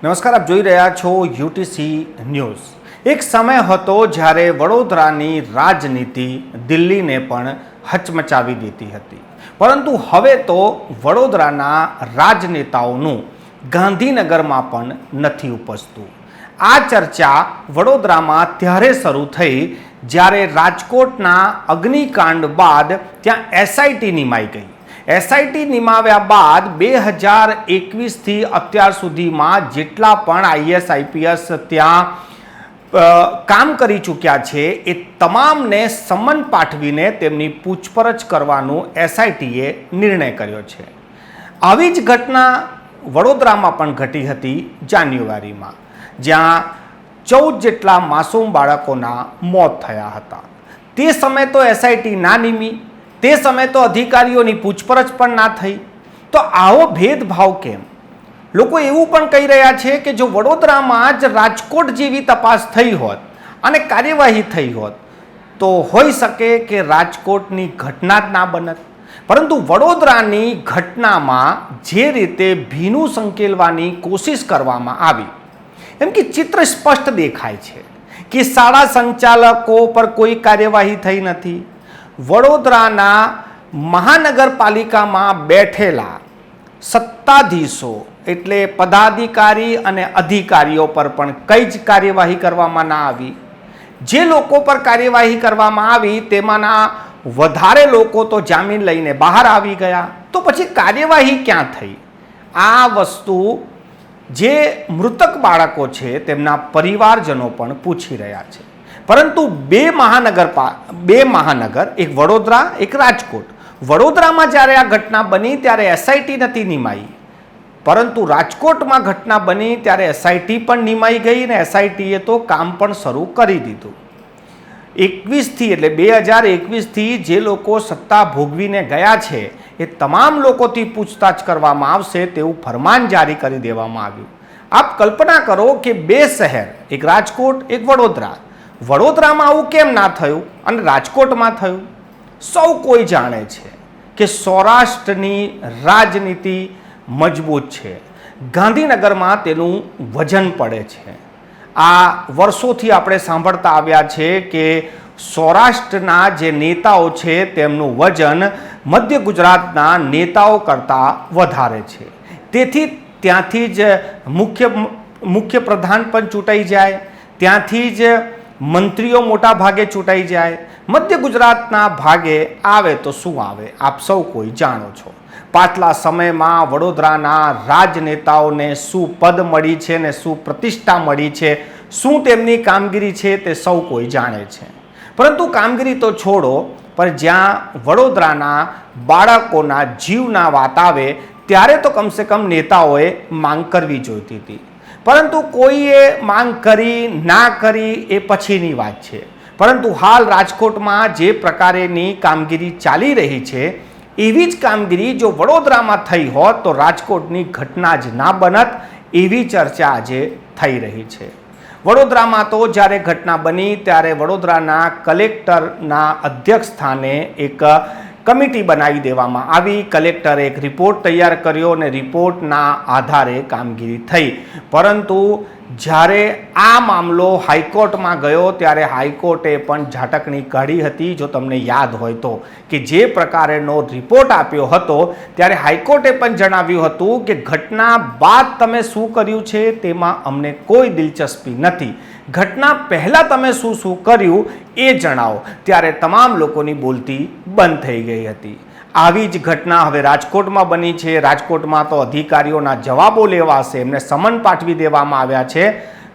નમસ્કાર, આપ જોઈ રહ્યા છો યુટીસી ન્યૂઝ। એક સમય હતો જ્યારે વડોદરાની રાજનીતિ દિલ્હીને પણ હચમચાવી દીધી હતી, પરંતુ હવે તો વડોદરાના રાજનેતાઓનું ગાંધીનગરમાં પણ નથી ઉપજતું। આ ચર્ચા વડોદરામાં ત્યારે શરૂ થઈ જ્યારે રાજકોટના અગ્નિકાંડ બાદ ત્યાં એસઆઈટી નિમાઈ ગઈ। એસઆઈટી નિમાવ્યા બાદ 2021થી અત્યાર સુધીમાં જેટલા પણ આઈએસ આઈપીએસ ત્યાં કામ કરી ચૂક્યા છે એ તમામને સમન પાઠવીને તેમની પૂછપરછ કરવાનું એસઆઈટીએ નિર્ણય કર્યો છે। આવી જ ઘટના વડોદરામાં પણ ઘટી હતી જાન્યુઆરીમાં, જ્યાં 14 જેટલા માસૂમ બાળકોના મોત થયા હતા। તે સમયે તો એસઆઈટી ના નિમી, તે સમયે તો અધિકારીઓની પૂછપરછ પણ ના થઈ, તો આવો ભેદભાવ કેમ? લોકો એવું પણ કહી રહ્યા છે કે જો વડોદરામાં જ રાજકોટ જેવી તપાસ થઈ હોત અને કાર્યવાહી થઈ હોત તો હોઈ શકે કે રાજકોટની ઘટના જ ના બનત, પરંતુ વડોદરાની ઘટનામાં જે રીતે ભીનું સંકેલવાની કોશિશ કરવામાં આવી, એમ કે ચિત્ર સ્પષ્ટ દેખાય છે કે શાળા સંચાલકો પર કોઈ કાર્યવાહી થઈ નથી। વડોદરાના મહાનગરપાલિકામાં બેઠેલા સત્તાધીશો એટલે પદાધિકારી અને અધિકારીઓ પર પણ કઈ જ કાર્યવાહી કરવામાં ના આવી। જે લોકો પર કાર્યવાહી કરવામાં આવી તેમાંના વધારે લોકો તો જામીન લઈને બહાર આવી ગયા, તો પછી કાર્યવાહી ક્યાં થઈ? આ વસ્તુ જે મૃતક બાળકો છે તેમના પરિવારજનો પણ પૂછી રહ્યા છે। પરંતુ બે મહાનગર, એક વડોદરા, એક રાજકોટ। વડોદરામાં જ્યારે આ ઘટના બની ત્યારે એસઆઈટી નથી નિમાઈ, પરંતુ રાજકોટમાં ઘટના બની ત્યારે એસઆઈટી પણ નિમાઈ ગઈ અને એસઆઈટીએ તો કામ પણ શરૂ કરી દીધું। 21થી એટલે 2021થી જે લોકો સત્તા ભોગવીને ગયા છે એ તમામ લોકોથી પૂછતાછ કરવામાં આવશે તેવું ફરમાન જારી કરી દેવામાં આવ્યું। આપ કલ્પના કરો કે બે શહેર, એક રાજકોટ, એક વડોદરા, વડોદરામાં આવું કેમ ના થયું અને રાજકોટમાં થયું? સૌ કોઈ જાણે છે કે સૌરાષ્ટ્રની રાજનીતિ મજબૂત છે, ગાંધીનગરમાં તેનું વજન પડે છે। આ વર્ષોથી આપણે સાંભળતા આવ્યા છે કે સૌરાષ્ટ્રના જે નેતાઓ છે તેમનું વજન મધ્ય ગુજરાતના નેતાઓ કરતાં વધારે છે, તેથી ત્યાંથી જ મુખ્ય પ્રધાન પણ ચૂંટાઈ જાય, ત્યાંથી જ મંત્રીઓ મોટા ભાગે ચૂંટાઈ જાય। મધ્ય ગુજરાતના ભાગે આવે તો શું આવે, આપ સૌ કોઈ જાણો છો। પાછલા સમયમાં વડોદરાના રાજનેતાઓને શું પદ મળી છે ને શું પ્રતિષ્ઠા મળી છે, શું તેમની કામગીરી છે તે સૌ કોઈ જાણે છે। પરંતુ કામગીરી તો છોડો, પણ જ્યાં વડોદરાના બાળકોના જીવના વાત આવે ત્યારે તો કમસે કમ નેતાઓએ માંગ કરવી જોઈતી હતી, પરંતુ કોઈએ માંગ કરી ના કરી એ પછીની વાત છે। પરંતુ હાલ રાજકોટમાં જે પ્રકારેની કામગીરી ચાલી રહી છે એવી જ કામગીરી જો વડોદરામાં થઈ હોત તો રાજકોટની ઘટના જ ના બનત, એવી ચર્ચા આજે થઈ રહી છે। વડોદરામાં તો જ્યારે ઘટના બની ત્યારે વડોદરાના કલેક્ટરના અધ્યક્ષ સ્થાને એક કમિટી બનાવી દેવામાં આવી। કલેક્ટરે એક રિપોર્ટ તૈયાર કર્યો અને રિપોર્ટના આધારે કામગીરી થઈ, પરંતુ જ્યારે આ મામલો હાઈકોર્ટમાં ગયો ત્યારે હાઈકોર્ટે પણ ઝાટકણી કાઢી હતી। જો તમને યાદ હોય તો કે જે પ્રકારેનો રિપોર્ટ આપ્યો હતો ત્યારે હાઈકોર્ટે પણ જણાવ્યું હતું કે ઘટના બાદ તમે શું કર્યું છે તેમાં અમને કોઈ દિલચસ્પી નથી, ઘટના પહેલાં તમે શું શું કર્યું એ જણાવો। ત્યારે તમામ લોકોની બોલતી બંધ થઈ ગઈ હતી। આવી જ ઘટના હવે રાજકોટમાં બની છે। રાજકોટમાં તો અધિકારીઓના જવાબો લેવાશે, એમને સમન પાઠવી દેવામાં આવ્યા છે।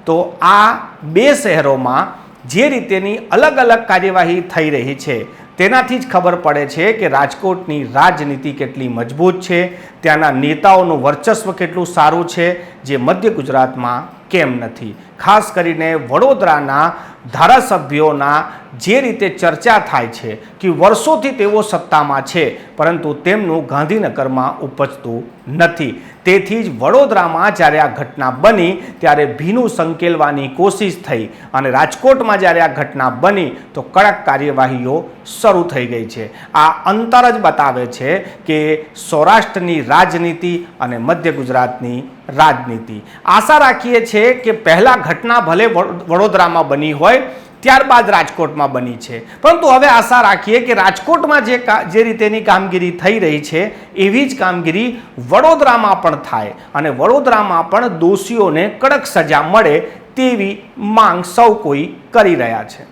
તો આ બે શહેરોમાં જે રીતેની અલગ અલગ કાર્યવાહી થઈ રહી છે તેનાથી જ ખબર પડે છે કે રાજકોટની રાજનીતિ કેટલી મજબૂત છે, ત્યાંના નેતાઓનું વર્ચસ્વ કેટલું સારું છે, જે મધ્ય ગુજરાતમાં કેમ નથી। ખાસ કરીને વડોદરાના ધારાસભ્યોના જે રીતે ચર્ચા થાય છે કે વર્ષોથી તેઓ સત્તામાં છે પરંતુ તેમનું ગાંધીનગરમાં ઉપજતું નથી. તેથી જ વડોદરામાં જ્યારે આ ઘટના બની ત્યારે ભીનું સંકેલવાની કોશિશ થઈ અને રાજકોટમાં જ્યારે આ ઘટના બની તો કડક કાર્યવાહીઓ શરૂ થઈ ગઈ છે. આ અંતર જ બતાવે છે કે સૌરાષ્ટ્રની રાજનીતિ અને મધ્ય ગુજરાતની રાજનીતિ. આશા રાખીએ છીએ કે પહેલાં ઘટના ભલે વડોદરામાં બની હોય ત્યારબાદ રાજકોટમાં બની છે, પરંતુ હવે આશા રાખીએ કે રાજકોટમાં જે રીતેની કામગીરી થઈ રહી છે એવી જ કામગીરી વડોદરામાં પણ થાય અને વડોદરામાં પણ દોષીઓને કડક સજા મળે તેવી માંગ સૌ કોઈ કરી રહ્યા છે.